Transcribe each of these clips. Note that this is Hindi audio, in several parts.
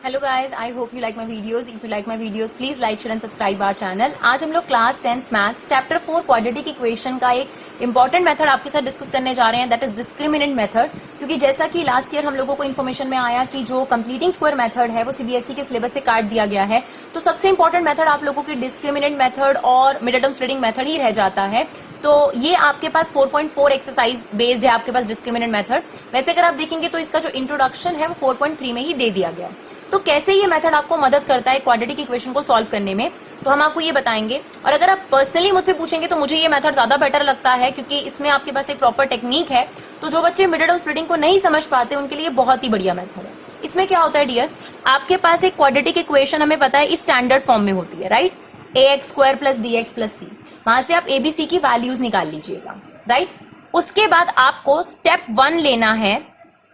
Hello guys, I hope you like my videos. If you like my videos please like share and subscribe our channel. आज हम लोग class 10th maths chapter 4 quadratic equation का एक इंपॉर्टेंट मेथड आपके साथ डिस्कस करने जा रहे हैं, दैट इज डिस्क्रिमिनेंट मेथड। क्योंकि जैसा कि लास्ट ईयर हम लोगों को इन्फॉर्मेशन में आया कि जो कंप्लीटिंग स्क्वायर मेथड है वो सीबीएसई के सिलेबस से काट दिया गया है, तो सबसे इंपॉर्टेंट मेथड आप लोगों की डिस्क्रिमिनेंट मेथड और मिडिल टर्म स्प्लिटिंग मेथड ही रह जाता है। तो ये आपके पास 4.4 एक्सरसाइज बेस्ड है आपके पास डिस्क्रिमिनेंट मेथड। वैसे अगर आप देखेंगे तो इसका जो इंट्रोडक्शन है वो 4.3 में ही दे दिया गया है। तो कैसे ये मेथड आपको मदद करता है क्वाड्रेटिक इक्वेशन को सॉल्व करने में, तो हम आपको ये बताएंगे। और अगर आप पर्सनली मुझसे पूछेंगे तो मुझे ये मेथड ज्यादा बेटर लगता है, क्योंकि इसमें आपके पास एक प्रॉपर टेक्निक है। तो जो बच्चे मिडिल टर्म स्प्लिटिंग को नहीं समझ पाते उनके लिए बहुत ही बढ़िया मेथड है। इसमें क्या होता है डियर, आपके पास एक क्वाड्रेटिक इक्वेशन हमें पता है इस स्टैंडर्ड फॉर्म में होती है, राइट। ax² + bx + c, वहां से आप abc की वैल्यूज निकाल लीजिएगा, राइट। उसके बाद आपको स्टेप 1 लेना है,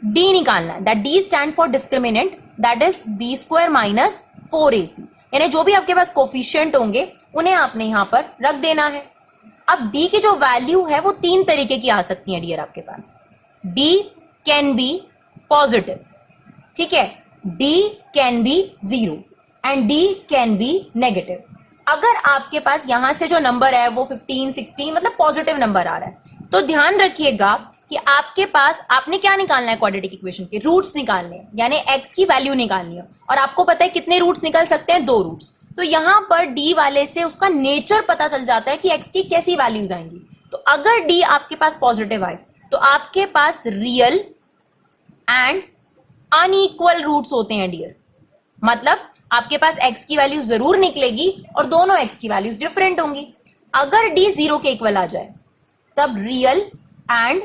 d निकालना है। That d stand for discriminant, that is b² - 4ac। यानी जो भी आपके पास कोफिशिएंट होंगे उन्हें आपने यहां पर रख देना है। अब d की जो वैल्यू है वो 3 तरीके की आ सकती है डियर आपके पास। d कैन बी पॉजिटिव, ठीक है, d can be 0 and d can be negative. अगर आपके पास यहां से जो नंबर है वो 15, 16 मतलब पॉजिटिव नंबर आ रहा है, तो ध्यान रखिएगा कि आपके पास आपने क्या निकालना है, क्वाड्रेटिक इक्वेशन के रूट्स निकालने हैं, यानी x की वैल्यू निकालनी है। और आपको पता है कितने रूट्स निकल सकते हैं, 2 रूट्स। तो यहां पर d वाले से उसका नेचर पता चल जाता है कि x की कैसी वैल्यूज आएंगी। तो अगर d आपके पास पॉजिटिव आए तो आपके पास रियल एंड अनइक्वल रूट्स होते हैं डियर। मतलब आपके पास x की वैल्यू जरूर निकलेगी और दोनों x की वैल्यूज डिफरेंट होंगी। अगर d 0 के इक्वल आ जाए तब रियल एंड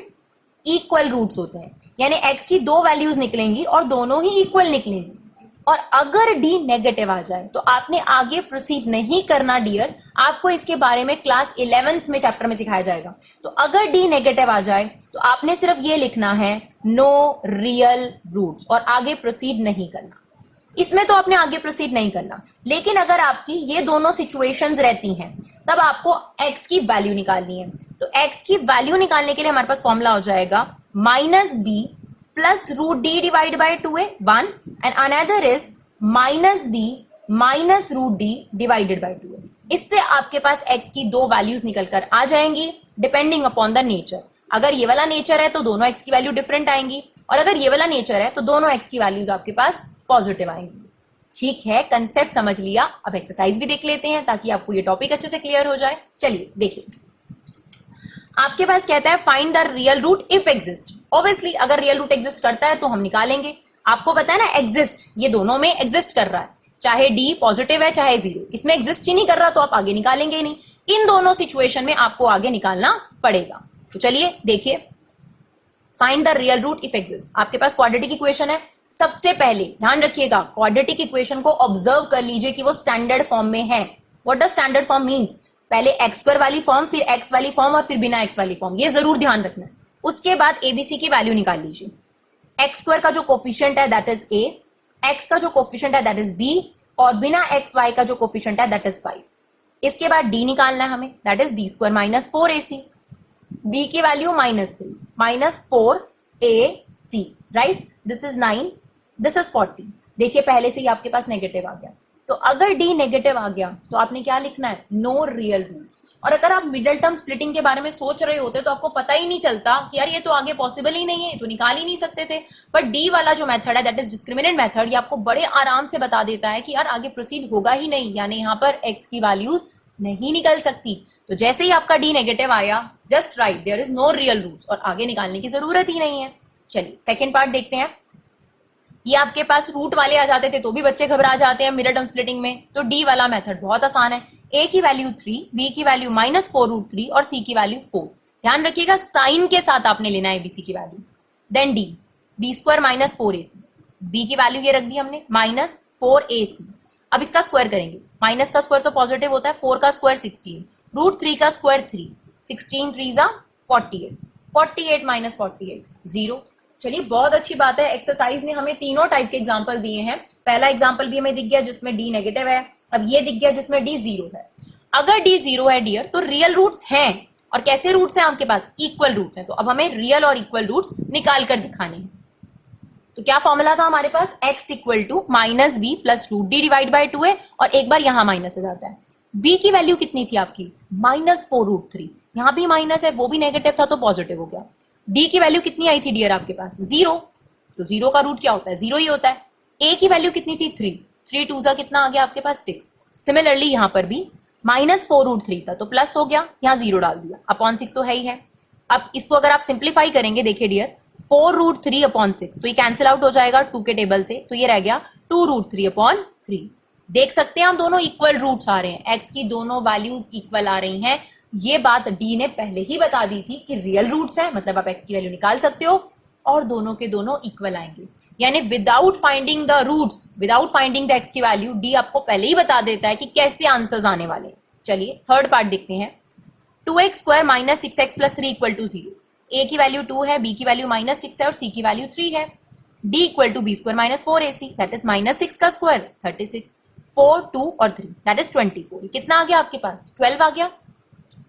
इक्वल रूट्स होते हैं, यानी x की 2 वैल्यूज निकलेंगी और दोनों ही इक्वल निकलेंगी। और अगर d नेगेटिव आ जाए तो आपने आगे प्रोसीड नहीं करना डियर, आपको इसके बारे में क्लास 11th में चैप्टर में सिखाया जाएगा। तो अगर d नेगेटिव आ जाए तो आपने सिर्फ ये लिखना है नो रियल रूट्स और आगे प्रोसीड नहीं करना। इसमें तो आपने आगे प्रोसीड नहीं करना। लेकिन अगर आपकी ये दोनों सिचुएशंस रहती हैं तब आपको x की वैल्यू निकालनी है। तो x की वैल्यू निकालने के लिए हमारे पास फॉर्मूला हो जाएगा -b + √d divide by 2a 1 and another is -b - √d divided by 2a। इससे आपके पास x की 2 वैल्यूज निकलकर आ जाएंगी डिपेंडिंग अपॉन द नेचर। अगर ये वाला नेचर है तो दोनों x की वैल्यू डिफरेंट आएंगी, और अगर ये वाला नेचर है तो दोनों x की वैल्यूज आपके पास पॉजिटिव आएंगी। ठीक है, कंसेप्ट समझ लिया। अब एक्सरसाइज भी देख लेते हैं ताकि आपको ये टॉपिक अच्छे से क्लियर हो जाए। चलिए देखिए, आपके पास कहता है find the real root if exist. Obviously अगर रियल रूट एग्जिस्ट करता है तो हम निकालेंगे। आपको पता है ना, एग्जिस्ट ये दोनों में एग्जिस्ट कर रहा है, चाहे d पॉजिटिव है चाहे 0, इसमें एग्जिस्ट ही नहीं कर रहा तो आप आगे निकालेंगे ही नहीं। इन दोनों सिचुएशन में आपको आगे निकालना पड़ेगा। तो चलिए देखिए, find the real root if exist. आपके पास क्वाड्रेटिक इक्वेशन है। सबसे पहले ध्यान रखिएगा, क्वाड्रेटिक इक्वेशन को ऑब्जर्व कर लीजिए कि वो स्टैंडर्ड फॉर्म में है। What does standard form means? पहले x² वाली फॉर्म, फिर x वाली फॉर्म और फिर बिना x वाली फॉर्म, ये जरूर ध्यान रखना है। उसके बाद abc की वैल्यू निकाल लीजिए। x² का जो कोफिशिएंट है दैट इज a, x का जो कोफिशिएंट है दैट इज b, और बिना xy का जो कोफिशिएंट है दैट इज 5। इसके बाद d निकालना है हमें, that is b² - 4ac। b की value -3 - 4ac, right. This is 9, this is 40। देखिए पहले से ही आपके पास नेगेटिव आ गया। तो अगर d नेगेटिव आ गया तो आपने क्या लिखना है, नो रियल रूट्स। और अगर आप मिडिल टर्म स्प्लिटिंग के बारे में सोच रहे होते तो आपको पता ही नहीं चलता कि यार ये तो आगे पॉसिबल ही नहीं है, तो निकाल ही नहीं सकते थे। पर d वाला जो मेथड है दैट इज डिस्क्रिमिनेंट मेथड, ये आपको बड़े आराम से बता देता है कि यार आगे प्रोसीड होगा ही नहीं, यानी यहाँ पर x की वैल्यूज नहीं निकल सकती। तो जैसे ही आपका d नेगेटिव आया, just right there is no real roots और आगे निकालने की जरूरत ही नहीं है। चलिए सेकेंड पार्ट देखते हैं। ये आपके पास रूट वाले आ जाते थे तो भी बच्चे घबरा जाते हैं मिडिल टर्म स्प्लिटिंग में। तो डी वाला मेथड बहुत आसान है। a की वैल्यू 3, b की वैल्यू -4√3 और c की वैल्यू 4। ध्यान रखिएगा साइन के साथ आपने लेना है abc की value. Then d b² - 4ac, b की वैल्यू ये रख दी हमने -4ac। अब इसका स्क्वायर करेंगे, माइनस का स्क्वायर तो पॉजिटिव होता है, 4 का स्क्वायर 16, √3 का स्क्वायर 3, 16 3 = 48, 48 - 48 0। चलिए बहुत अच्छी बात है, एक्सरसाइज ने हमें तीनों टाइप के एग्जांपल दिए हैं। पहला एग्जांपल भी हमें दिख गया जिसमें d नेगेटिव है, अब ये दिख गया जिसमें d 0 है। अगर d 0 है डियर तो रियल रूट्स हैं, और कैसे रूट्स हैं आपके पास, इक्वल रूट्स हैं। तो अब हमें रियल और इक्वल रूट्स निकाल कर दिखाने हैं। तो क्या फॉर्मूला था हमारे पास, x equal to minus B plus root D divide by 2 है, और एक बार यहां माइनस हो जाता है। b की वैल्यू कितनी थी आपकी, -4√3, यहां भी माइनस है, वो भी नेगेटिव था तो पॉजिटिव हो गया। d की वैल्यू कितनी आई थी डियर आपके पास, 0, तो 0 का रूट क्या होता है, 0 ही होता है। a की वैल्यू कितनी थी, 3, 3 2 जा कितना आ गया आपके पास, 6। सिमिलरली यहां पर भी -4√3 था तो प्लस हो गया, यहां 0 डाल दिया, अपॉन 6 तो है ही है। अब इसको अगर आप सिंप्लीफाई करेंगे, देखिए डियर, 4√3/6, तो ये कैंसिल आउट हो जाएगा 2 के टेबल से, तो ये रह गया 2√3/3। देख सकते हैं हम दोनों इक्वल रूट्स आ रहे हैं, x की दोनों वैल्यूज इक्वल आ रही हैं। ये बात डी ने पहले ही बता दी थी कि रियल रूट्स है, मतलब आप x की वैल्यू निकाल सकते हो और दोनों के दोनों इक्वल आएंगे। यानी without finding the roots, without finding the x की वैल्यू, डी आपको पहले ही बता देता है कि कैसे आंसर्स आने वाले हैं। चलिए थर्ड पार्ट देखते हैं। 2x² - 6x + 3 = 0। a की वैल्यू 2 है, b की वैल्यू -6 है और c की वैल्यू 3 है। d = b² - 4ac, that is -6 का स्क्वायर 36, 4 2 और 3 दैट इज 24। कितना आ गया आपके पास, 12 आ गया।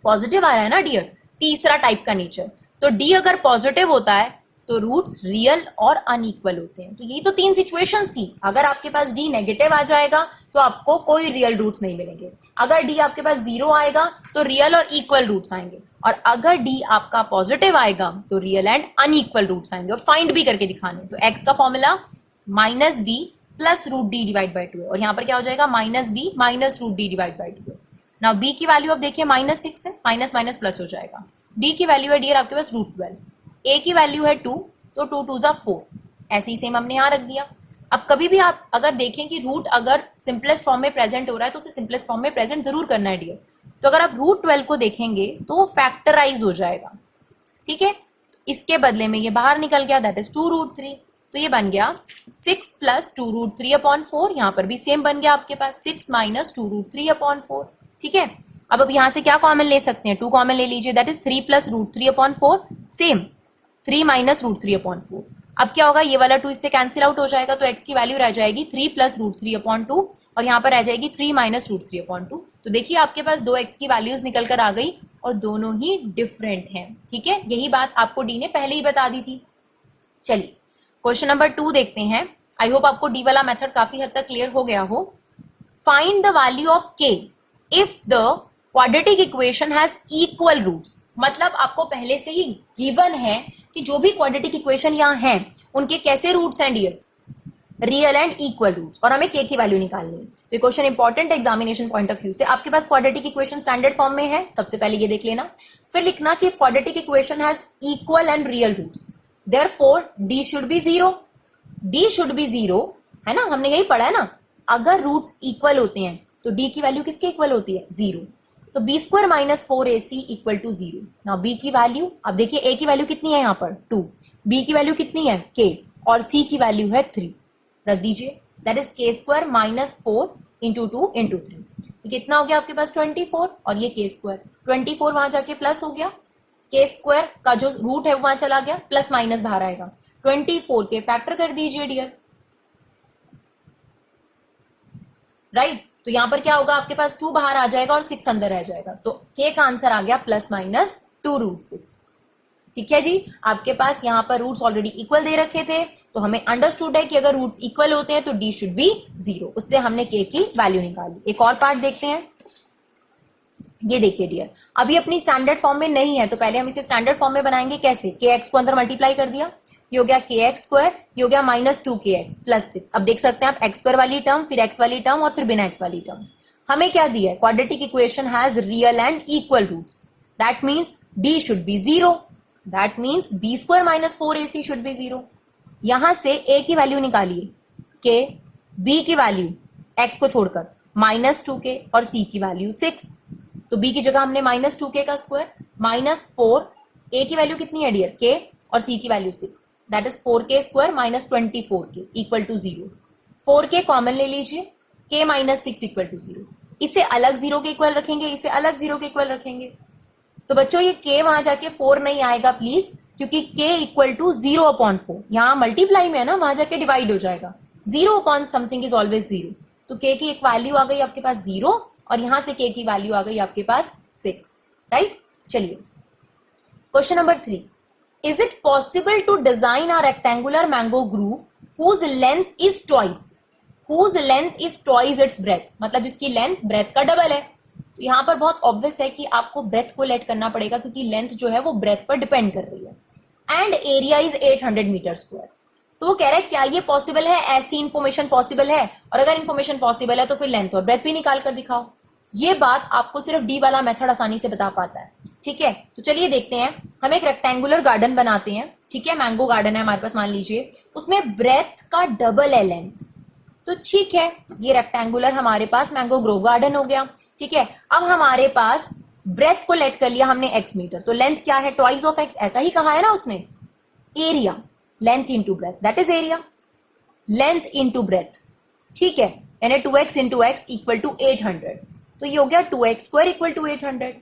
पॉजिटिव आ रहा है ना डियर, तीसरा टाइप का नेचर। तो डी अगर पॉजिटिव होता है तो रूट्स रियल और अनइक्वल होते हैं। तो यही तो 3 सिचुएशंस थी। अगर आपके पास डी नेगेटिव आ जाएगा तो आपको कोई रियल रूट्स नहीं मिलेंगे। अगर डी आपके पास 0 आएगा तो रियल और इक्वल रूट्स आएंगे, और अगर डी आपका पॉजिटिव आएगा तो रियल एंड अनइक्वल रूट्स आएंगे, और फाइंड भी करके दिखाने। तो एक्स का formula -b + √d divide by 2 है, और यहां पर क्या हो जाएगा, -b - √d डिवाइड बाई 2 है। नाउ b की वैल्यू अब देखिए -6 है, माइनस माइनस प्लस हो जाएगा। d की वैल्यू है डियर आपके पास √12, a की वैल्यू है 2, तो 2 2 = 4, ऐसे ही सेम हमने यहां रख दिया। अब कभी भी आप अगर देखें कि रूट अगर सिंपलेस्ट फॉर्म में प्रेजेंट हो रहा है तो उसे सिंपलेस्ट फॉर्म में प्रेजेंट जरूर करना है डियर। तो अगर आप √12 को देखेंगे तो वो फैक्टराइज हो जाएगा, ठीक है। इसके बदले में ये बाहर निकल गया, दैट इज 2√3, तो ये बन गया 6 + 2√3/4। यहां पर भी सेम बन गया आपके पास 6 - 2√3/4, ठीक है। अब यहां से क्या कॉमन ले सकते हैं, 2 कॉमन ले लीजिए, दैट इज 3 + √3/4, सेम 3 - √3/4। अब क्या होगा, ये वाला 2 इससे कैंसिल आउट हो जाएगा, तो x की वैल्यू रह जाएगी 3 + √3/2, और यहां पर रह जाएगी 3 - √3/2। तो देखिए आपके पास 2 x की वैल्यूज निकल कर आ गई और दोनों ही डिफरेंट हैं, ठीक है। यही बात आपको डी ने पहले ही बता दी थी। चलिए क्वेश्चन नंबर 2 देखते हैं। आई होप आपको डी वाला मेथड काफी हद तक क्लियर हो गया हो। Find the value of k if the quadratic equation has equal roots. मतलब आपको पहले से ही गिवन है कि जो भी क्वाड्रेटिक इक्वेशन यहां हैं उनके कैसे रूट्स हैं dear, real and equal roots, और हमें k की वैल्यू निकालनी है। तो ये question important examination point of view से। आपके पास क्वाड्रेटिक इक्वेशन स्टैंडर्ड फॉर्म में है, सबसे पहले ये देख लेना, फिर लिखना कि quadratic equation has equal and real roots, therefore d should be 0, d should be 0, है ना, हमने यही पढ़ा है ना। अगर रूट्स इक्वल होते हैं तो d की वैल्यू किसके इक्वल होती है, 0। तो b² - 4ac = 0। नाउ b की वैल्यू, अब देखिए a की वैल्यू कितनी है यहाँ पर 2, b की वैल्यू कितनी है k, और c की वैल्यू है 3, रख दीजिए, दैट इज k² - 4 × 2 × 3। कितना हो गया आपके पास 24, और ये k², 24 वहां जाके प्लस हो गया, k² का जो रूट है वो वहां चला गया, प्लस माइनस बाहर आएगा, 24 के फैक्टर कर दीजिए डियर, राइट। तो यहां पर क्या होगा, आपके पास 2 बाहर आ जाएगा और 6 अंदर रह जाएगा, तो k का आंसर आ गया ±2√6। ठीक है जी, आपके पास यहां पर रूट्स ऑलरेडी इक्वल दे रखे थे, तो हमें अंडरस्टूड है कि अगर रूट्स इक्वल होते हैं तो d शुड बी 0, उससे हमने k की वैल्यू निकाली। एक और पार्ट देखते हैं। ये देखिए डियर, अभी अपनी स्टैंडर्ड फॉर्म में नहीं है, तो पहले हम इसे स्टैंडर्ड फॉर्म में बनाएंगे। कैसे, kx को अंदर मल्टीप्लाई कर दिया, ये हो गया kx², ये हो गया -2kx + 6। अब देख सकते हैं आप x² वाली टर्म, फिर x वाली टर्म और फिर बिना x वाली टर्म। हमें क्या दिया है, quadratic equation has real and equal roots, that means d should be 0, that means b² - 4ac should be 0। यहां से a की वैल्यू निकालिए k, b की वैल्यू x को छोड़कर -2k और c की वैल्यू 6। तो b की जगह हमने -2k का स्क्वायर, -4, a की वैल्यू कितनी है डियर k, और c की value 6, that is 4k² - 24k = 0। 4k common ले लीजिए, k - 6 = 0। इसे अलग 0 के इक्वल रखेंगे, इसे अलग 0 के इक्वल रखेंगे। तो बच्चों ये k वहां जाके 4 नहीं आएगा प्लीज, क्योंकि k = 0/4, यहां मल्टीप्लाई में है ना, वहां जाके डिवाइड हो जाएगा। 0/समथिंग इज ऑलवेज 0। तो k की एक वैल्यू आ गई आपके पास 0, और यहां से k की वैल्यू आ गई आपके पास 6, राइट। चलिए question number 3, is it possible to design a rectangular mango grove whose length is twice its breadth, मतलब जिसकी लेंथ ब्रेथ का डबल है। तो यहां पर बहुत ऑब्वियस है कि आपको ब्रेथ को लेट करना पड़ेगा क्योंकि लेंथ जो है वो ब्रेथ पर डिपेंड कर रही है। And area is 800 metre square. तो वो कह रहा है क्या ये पॉसिबल है, ऐसी इंफॉर्मेशन पॉसिबल है, और अगर इंफॉर्मेशन पॉसिबल है तो फिर लेंथ और ब्रेथ भी निकाल कर दिखाओ। ये बात आपको सिर्फ डी वाला मेथड आसानी से बता पाता है। ठीक है, तो चलिए देखते हैं। हम एक रेक्टेंगुलर गार्डन बनाते हैं, ठीक है, मैंगो गार्डन है हमारे पास मान लीजिए, उसमें ब्रेथ का डबल है लेंथ। तो ठीक है, ये रेक्टेंगुलर हमारे पास मैंगो ग्रोव गार्डन हो गया। ठीक है, अब हमारे पास ब्रेथ को लेट कर लिया हमने x मीटर, तो लेंथ क्या है, ट्वाइस ऑफ x, ऐसा ही कहा है ना उसने। Area, length into breadth, that is area, length into breadth. ठीक है, यानी 2x into x equal to 800। तो ये हो गया 2x स्क्वायर इक्वल टू 800।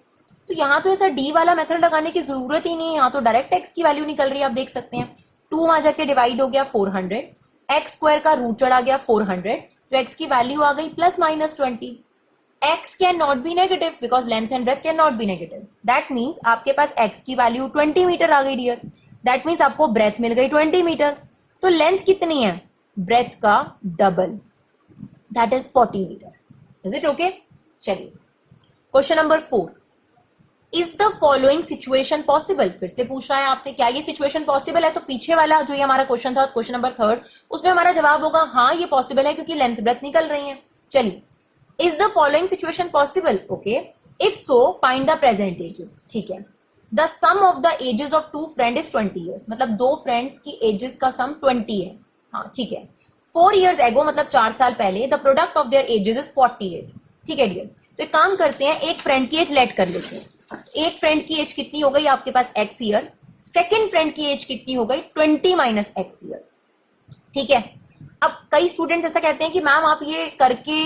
तो यहां तो ऐसा डी वाला मेथड लगाने की जरूरत ही नहीं है, यहां तो डायरेक्ट x की वैल्यू निकल रही है, आप देख सकते हैं। 2 वहां जाके डिवाइड हो गया 400, एक्स स्क्वायर का रूट चढ़ा गया 400, तो x की वैल्यू आ गई plus minus 20। x can not be negative because length and breadth can not be negative. That means आपके पास x की वैल्यू 20 मीटर आ गई डियर। दैट मीन्स आपको ब्रेथ मिल गई 20 मीटर। तो लेंथ कितनी है, ब्रेथ का double, that is 40 metre. Is it okay? चलिए question number 4, is the following situation possible. फिर से पूछ रहा है आपसे क्या ये सिचुएशन पॉसिबल है। तो पीछे वाला जो ये हमारा क्वेश्चन था, क्वेश्चन नंबर 3, उसमें हमारा जवाब होगा हाँ ये पॉसिबल है क्योंकि लेंथ ब्रेथ निकल रही है। चलिए, is the following situation possible, okay, if so find the present ages. ठीक है, the sum of the ages of 2 friend is 20 years, मतलब 2 फ्रेंड्स की एजेस का सम 20 है। हाँ ठीक है, 4 years एगो मतलब 4 साल पहले the product of their edges is 48। ठीक है डियर, तो एक काम करते हैं, एक फ्रेंड की एज लेट कर लेते हैं। एक फ्रेंड की एज कितनी हो गई आपके पास x ईयर, सेकेंड फ्रेंड की एज कितनी हो गई 20 माइनस x ईयर। ठीक है, अब कई स्टूडेंट्स ऐसा कहते हैं कि मैम आप ये करके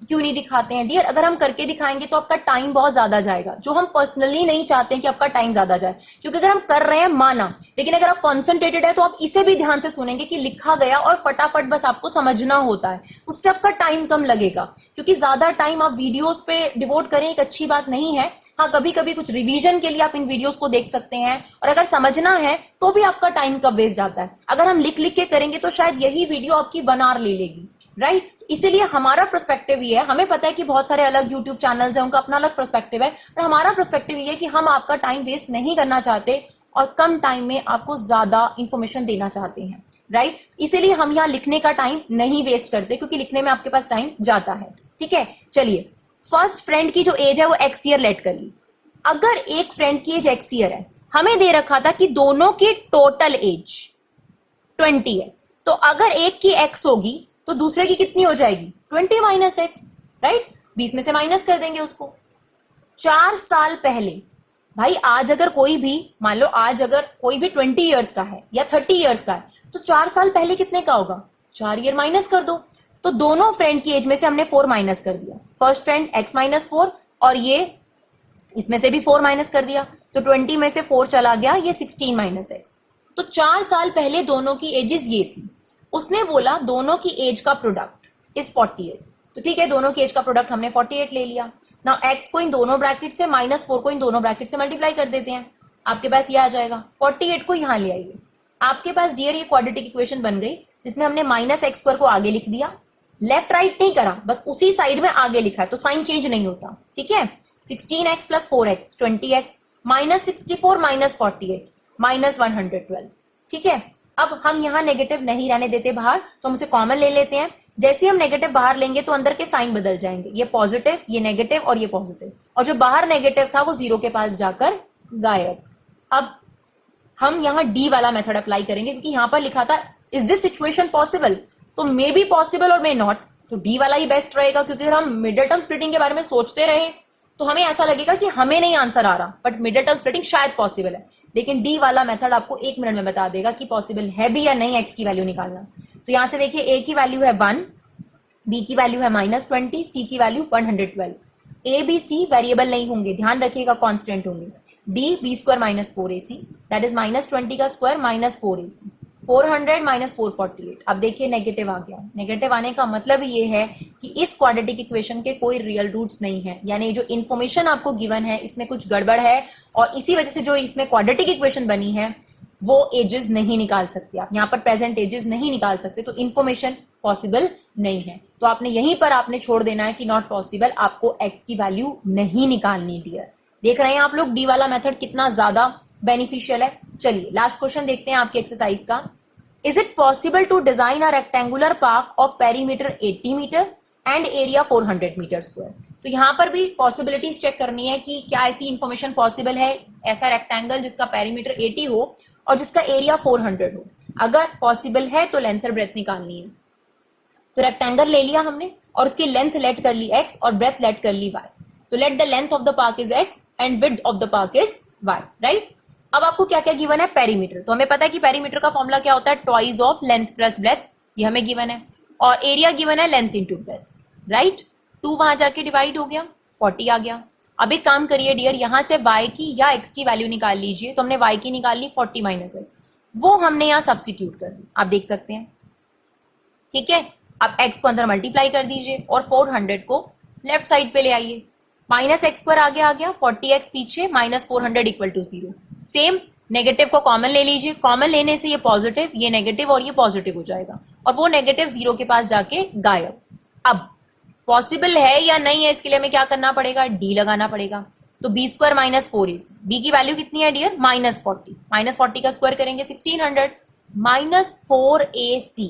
क्यों नहीं दिखाते हैं। डियर, अगर हम करके दिखाएंगे तो आपका टाइम बहुत ज्यादा जाएगा, जो हम पर्सनली नहीं चाहते हैं कि आपका टाइम ज्यादा जाए। क्योंकि अगर हम कर रहे हैं माना, लेकिन अगर आप कॉन्सेंट्रेटेड है तो आप इसे भी ध्यान से सुनेंगे कि लिखा गया और फटाफट बस आपको समझना होता है, उससे आपका टाइम कम लगेगा। क्योंकि ज्यादा टाइम आप वीडियोस पे डिवोट करें एक अच्छी बात नहीं है। हाँ, कभी कभी कुछ रिविजन के लिए आप इन वीडियोस को देख सकते हैं, और अगर समझना है तो भी आपका टाइम कब वेस्ट जाता है। अगर हम लिख लिख के करेंगे तो शायद यही वीडियो आपकी बनार ले लेगी, राइट? इसीलिए हमारा पर्सपेक्टिव ये है, हमें पता है कि बहुत सारे अलग यूट्यूब चैनल्स हैं, उनका अपना अलग पर्सपेक्टिव है, पर हमारा पर्सपेक्टिव ये है कि हम आपका टाइम वेस्ट नहीं करना चाहते और कम टाइम में आपको ज्यादा इंफॉर्मेशन देना चाहते हैं, राइट? इसीलिए हम यहाँ लिखने का टाइम नहीं वेस्ट करते, क्योंकि लिखने में आपके पास टाइम जाता है। ठीक है, चलिए, फर्स्ट फ्रेंड की जो एज है वो x ईयर लेट कर ली। अगर एक फ्रेंड की एज x ईयर है, हमें दे रखा था कि दोनों की टोटल एज 20 है, तो अगर एक की x होगी तो दूसरे की कितनी हो जाएगी 20 माइनस एक्स, राइट? 20 में से माइनस कर देंगे उसको। 4 साल पहले, भाई आज अगर कोई भी, मान लो आज अगर कोई भी 20 ईयर्स का है या 30 ईयर्स का है, तो 4 साल पहले कितने का होगा, 4 ईयर माइनस कर दो। तो दोनों फ्रेंड की एज में से हमने 4 माइनस कर दिया। फर्स्ट फ्रेंड x माइनस 4, और ये इसमें से भी 4 माइनस कर दिया, तो 20 में से 4 चला गया, ये 16 माइनस एक्स। तो 4 साल पहले दोनों की एजेस ये थी। उसने बोला दोनों की एज का प्रोडक्ट इज 48, तो ठीक है, दोनों की एज का प्रोडक्ट हमने 48 ले लिया। ना x को इन दोनों ब्रैकेट से माइनस 4 को इन दोनों ब्रैकेट से मल्टीप्लाई कर देते हैं, आपके पास ये आ जाएगा। 48 को यहां ले आइए, आपके पास डियर ये क्वाड्रेटिक इक्वेशन बन गई, जिसमें हमने माइनस एक्स स्क्वायर को आगे लिख दिया, लेफ्ट राइट नहीं करा, बस उसी साइड में आगे लिखा है, तो साइन चेंज नहीं होता। ठीक है, 16x plus 4x 20x minus 64 minus 48 minus 112। ठीक है, अब हम यहाँ नेगेटिव नहीं रहने देते बाहर, तो हम उसे कॉमन ले लेते हैं। जैसे हम नेगेटिव बाहर लेंगे तो अंदर के साइन बदल जाएंगे, ये पॉजिटिव, ये नेगेटिव और ये पॉजिटिव, और जो बाहर नेगेटिव था वो 0 के पास जाकर गायब। अब हम यहाँ डी वाला मेथड अप्लाई करेंगे, क्योंकि यहाँ पर लिखा था इज दिस सिचुएशन पॉसिबल, तो मे बी पॉसिबल और मे नॉट, तो डी वाला ही बेस्ट रहेगा। क्योंकि अगर हम मिडिल टर्म स्प्लिटिंग के बारे में सोचते रहे तो हमें ऐसा लगेगा कि हमें नहीं आंसर आ रहा, बट मिडिल टर्म स्प्लिटिंग शायद पॉसिबल है। लेकिन डी वाला मेथड आपको 1 मिनट में बता देगा कि पॉसिबल है भी या नहीं एक्स की वैल्यू निकालना। तो यहां से देखिए, ए की वैल्यू है 1, बी की वैल्यू है -20, सी की value 112। A B C variable नहीं होंगे, ध्यान रखिएगा, कांस्टेंट होंगे। D B square minus 4ac, that is -20 का स्क्वायर माइनस 4ac, 400 माइनस 448। अब देखिए नेगेटिव आ गया। नेगेटिव आने का मतलब ये है कि इस क्वाड्रेटिक इक्वेशन के कोई रियल रूट्स नहीं है, यानी जो इन्फॉर्मेशन आपको गिवन है इसमें कुछ गड़बड़ है, और इसी वजह से जो इसमें क्वाड्रेटिक इक्वेशन बनी है वो एजेस नहीं निकाल सकते, आप यहाँ पर प्रेजेंट एजेस नहीं निकाल सकते, तो इन्फॉर्मेशन पॉसिबल नहीं है। तो आपने यहीं पर आपने छोड़ देना है कि नॉट पॉसिबल, आपको एक्स की वैल्यू नहीं निकालनी डियर। देख रहे हैं आप लोग डी वाला मेथड कितना ज्यादा बेनिफिशियल है। चलिए लास्ट क्वेश्चन देखते हैं आपकी एक्सरसाइज का। Is it possible to design a rectangular park of perimeter 80 metre and area 400 metre square. तो यहाँ पर भी पॉसिबिलिटीज चेक करनी है कि क्या ऐसी इंफॉर्मेशन पॉसिबल है, ऐसा रेक्टेंगल जिसका पेरीमीटर 80 हो और जिसका एरिया 400 हो। अगर पॉसिबल है तो लेंथ और ब्रेथ निकालनी है। तो रेक्टेंगल ले लिया हमने और उसकी लेंथ लेट कर ली x और ब्रेथ लेट कर ली y। तो let the length of the park is x and width of the park is y, right. अब आपको क्या क्या गिवन है, पेरीमीटर। तो हमें पता है कि पेरीमीटर का फॉर्मूला क्या होता है, twice of length plus breadth, ये हमें गिवन है। और एरिया गिवन है लेंथ इंटू ब्रेथ, राइट। 2 वहां जाके डिवाइड हो गया, 40 आ गया। अब एक काम करिए डियर, यहां से y की या x की वैल्यू निकाल लीजिए। तो हमने y की निकाल ली 40 माइनस एक्स, वो हमने यहाँ सब्सिट्यूट कर दी, आप देख सकते हैं, ठीक है। आप x को अंदर मल्टीप्लाई कर दीजिए और 400 को लेफ्ट साइड पे ले आइए। माइनस एक्स स्क्वायर आगे आ गया, 40x पीछे, minus 400 equal to 0। Same negative को कॉमन ले लीजिए, कॉमन लेने से ये पॉजिटिव, ये नेगेटिव और ये पॉजिटिव हो जाएगा और वो नेगेटिव 0 के पास जाके गायब। अब पॉसिबल है या नहीं है, इसके लिए हमें क्या करना पड़ेगा, डी लगाना पड़ेगा। तो B square minus 4ac, B की वैल्यू कितनी है डियर, -40, -40 का स्क्वायर करेंगे 1600, माइनस 4ac,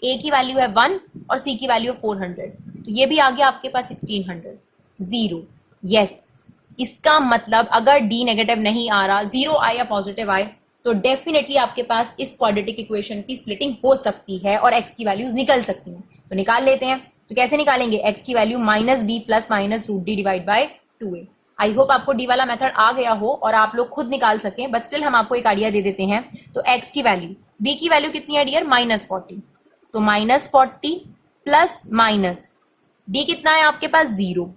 ए की वैल्यू है 1 और सी की वैल्यू है 400, तो ये भी आ गया आपके पास 1600, 0। यस, इसका मतलब अगर डी नेगेटिव नहीं आ रहा, 0 आए या पॉजिटिव आए, तो डेफिनेटली आपके पास इस क्वाड्रेटिक इक्वेशन की स्प्लिटिंग हो सकती है और एक्स की वैल्यूज निकल सकती हैं। तो निकाल लेते हैं। तो कैसे निकालेंगे, एक्स की value -b plus minus root D divide by 2a। I hope आपको डी वाला मेथड आ गया हो और आप लोग खुद निकाल सकें, बट स्टिल हम आपको एक आइडिया दे देते हैं। तो एक्स की वैल्यू, बी की वैल्यू कितनी है डियर, -40, तो -40 प्लस माइनस डी कितना है आपके पास 0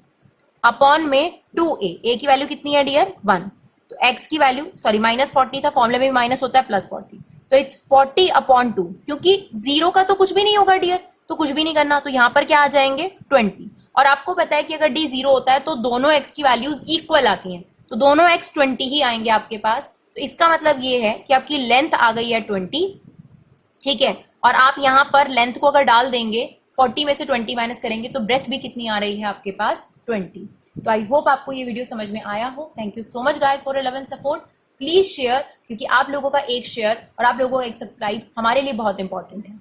अपॉन में 2a, ए की वैल्यू कितनी है डियर 1। तो x की वैल्यू, सॉरी -40 था, फॉर्मूले में भी माइनस होता है, +40, तो इट्स 40 अपॉन 2, क्योंकि 0 का तो कुछ भी नहीं होगा डियर, तो कुछ भी नहीं करना, तो यहां पर क्या आ जाएंगे 20। और आपको पता है कि अगर d 0 होता है तो दोनों x की वैल्यूज इक्वल आती हैं, तो दोनों x 20 ही आएंगे आपके पास। तो इसका मतलब ये है कि आपकी लेंथ आ गई है 20, ठीक है। और आप यहां पर लेंथ को अगर डाल देंगे, 40 में से 20 माइनस करेंगे तो ब्रेथ भी कितनी आ रही है आपके पास, 20। तो आई होप आपको ये वीडियो समझ में आया हो। Thank you so much guys for your love and support. Please share, क्योंकि आप लोगों का एक शेयर और आप लोगों का एक सब्सक्राइब हमारे लिए बहुत इंपॉर्टेंट है।